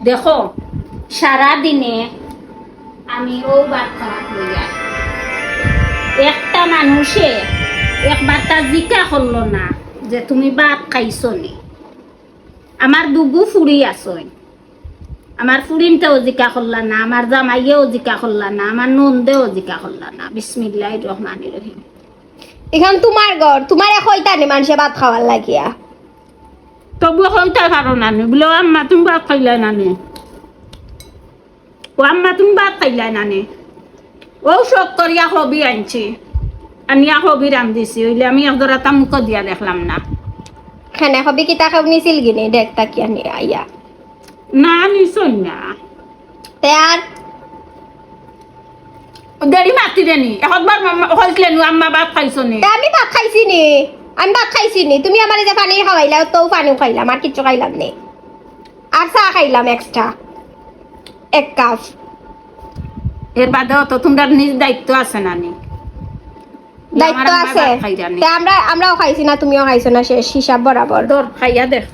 দেখো সারা দিনে আমি ও ভাত খাওয়া লইয়া একটা মানুষে একবার তার জিজ্ঞা করলো না যে তুমি ভাত খাইছো নি। আমার দুগু ফুড়ি আসই, আমার ফুরিনটাও জিজ্ঞা করলা না, আমার জামাইয়েও জিজ্ঞা করলা না, আমার নন্দেও জিজ্ঞা করলা না। বিসমিল্লাহির রহমানির রহিম। এখন তোমার ঘর, তোমার কইতা নি মানুষে ভাত খাওয়ার লাগিয়া? তবু কইতে পারো না নি বলে আম্মা তুমি ভাত খাইলা না নি, ও আম্মা তুমি ভাত খাইলা না নি। ও শখ করিয়া হবি আনছি, আনিয়া হবি রাম দিছি, হইলে আমি একদরা তা মুখ দিয়া দেখলাম না। খানা খাবি কি তা খাবনি সিলগিনি দেখ তাকিয়া নি আইয়া না নিছই না, তে আর দেরি মাতি দেনি একবার হইলে নু আম্মা ভাত খাইছো নি। তে আমি ভাত খাইছি নি, আমি ভাত খাইছি নি। তুমি আমার যে পানি খাওয়াইলা তো পানিও খাইলাম, আর কিচ্ছু খাইলাম নি। আর চা খাইলাম এক্সট্রা 1 কাপ। এর বাদেও তো তোমরা নিজ দায়িত্ব আছে না নি? দায়িত্ব আছে, তে আমরাও খাইছি না, তুমিও খাইছো না, শেষ হিসাব বরাবর। দর খাইয়া দেখ।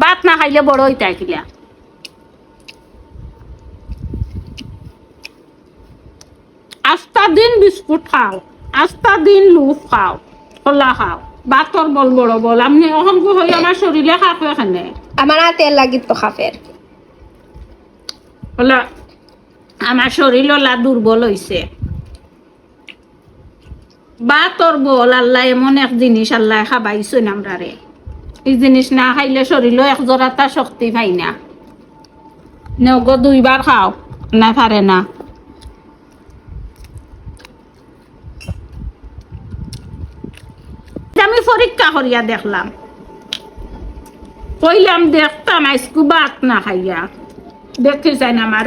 ভাত না খাইলে বড় হইতে কিলা। আস্তা দিন বিস্কুট খাও, আস্তা দিন লুফ খাও, কলা খাও, ভাতর বল বড় বল। আমি এখন হই আমার শরীরে খাকো এখানে আমার হাতের লাগিত তো খাফের। বলা আমার শরীর ওলা দুর্বল হইছে। ভাতর বল আল্লাহ এমন এক জিনিস আল্লাহ খাবাইছেন আমরা রে, এই জিনিস না খাইলে শরীরও এক জোড়াটা শক্তি পাই না। নগ 2 বার খাও না পারে না। আমি পরীক্ষা করিয়া দেখলাম, কইলাম দেখতাম আজকু ভাত না খাইয়া দেখি চাই না আমার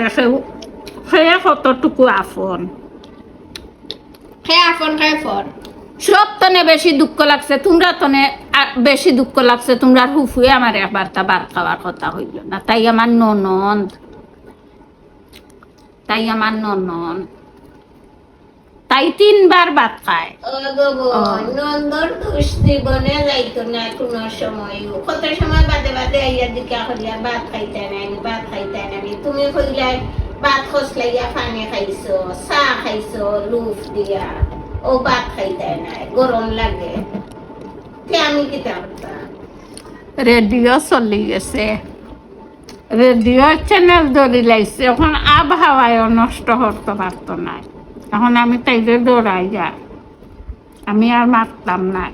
খেয়ে কতটুকু আপন। সব তনে বেশি দুঃখ লাগছে, তোমরা তনে বেশি দুঃখ লাগছে। তোমরা হুফুয়ে আমার একবার তা বার খাওয়ার কথা হইল না। তাই আমার ননদ, তাই 3 বার ভাত খায়। নন্দর দোষ জীবনে যাইতো না কোনো সময়, কত সময় বাদে বাদে আইয়া দিকা করিয়া ভাত খাইতে নানি, ভাত খাইতে নানি। তুমি কইলাই ভাত খসলাইয়া পানি খাইছো, চাহ খাইছো লুফ দিয়া, ও ভাত খাইতে নাই, গরম লাগে। আমি কিতা করতাম? রেডিও চলি গেছে, রেডিও চ্যানেল ধরি লাইছে। এখন আবহাওয়ায়ও নষ্ট করতে পারতো না। এখন আমি তাইলে দৌড়াই যা, আমি আর মারতাম না।